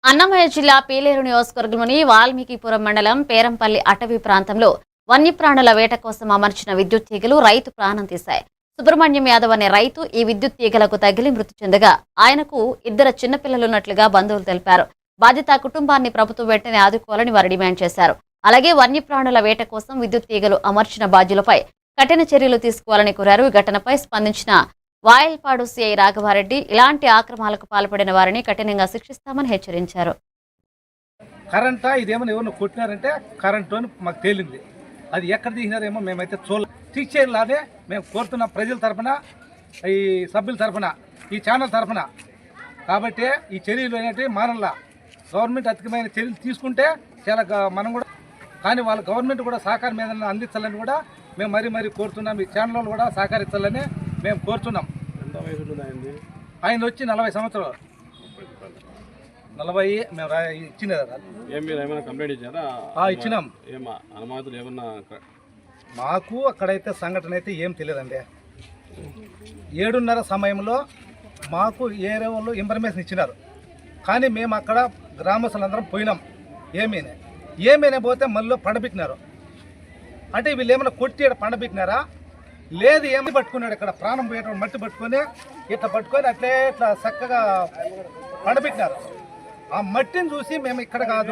అన్నమయ్య జిల్లా పీలేరు నియోజకవర్గంలోని వాల్మీకిపురం మండలం పేరంపల్లి అటవీ ప్రాంతంలో వన్యప్రాణుల వేట కోసం అమర్చిన విద్యుత్ తీగలు రైతు ప్రాణం తీశాయి. సుబ్రహ్మణ్యం యాదవ్ అనే రైతు ఈ విద్యుత్ తీగలకు తగిలి మృతి చెందగా ఆయనకు 2 చిన్నపిల్లలున్నట్లుగా బంధువులు తెలిపారు. బాధిత కుటుంబాన్ని ప్రభుత్వం వెంటనే ఆదుకోవాలని వారు డిమాండ్ చేశారు. అలాగే వన్యప్రాణుల వేట కోసం విద్యుత్ తీగలు అమర్చిన బాధ్యులపై కఠిన చర్యలు తీసుకోవాలని కోరారు. ఈ ఘటనపై స్పందించిన వాయల్పాడు సిఐ రాఘవారెడ్డి ఇలాంటి ఆక్రమాలకు పాల్పడిన వారిని కఠినంగా శిక్షిస్తామని హెచ్చరించారు. కరెంటా ఇదేమో ఎవరిని కొట్టినారంటే కరెంటు అని మాకు తేలింది. అది ఎక్కడ తీసినారేమో మేమైతే తీసేలానే మేము కోరుతున్నాం ప్రజల తరఫున, ఈ సభ్యుల తరఫున, ఈ ఛానల్ తరఫున. కాబట్టి ఈ చర్యలు అనేటివి మానల్లా. గవర్నమెంట్ అధికమైన చర్యలు తీసుకుంటే చాలా మనం కూడా, కానీ వాళ్ళ గవర్నమెంట్ కూడా సహకారం మీద అందించాలని కూడా మేము మరీ కోరుతున్నాం. ఈ ఛానల్ కూడా సహకరించాలని మేము కోరుతున్నాం. ఆయన వచ్చి 40 సంవత్సరాలు. 40 మేము ఇచ్చినాం. మాకు అక్కడైతే సంఘటన అయితే ఏం తెలియదండి. 7:30 సమయంలో మాకు ఏరే వాళ్ళు ఇన్ఫర్మేషన్ ఇచ్చినారు. కానీ మేము అక్కడ గ్రామస్తులందరం పోయినాం. ఏమైనా పోతే మళ్ళీ పండబెట్టినారు. అంటే వీళ్ళు ఏమైనా కొట్టి పండబెట్టినారా లేదు, ఏమి పట్టుకున్నాడు ఇక్కడ ప్రాణం పోయేటప్పుడు మట్టి పట్టుకొని ఇట్లా పట్టుకొని అట్లే ఇట్లా చక్కగా పండబెట్టినారు. ఆ మట్టిని చూసి మేము ఇక్కడ కాదు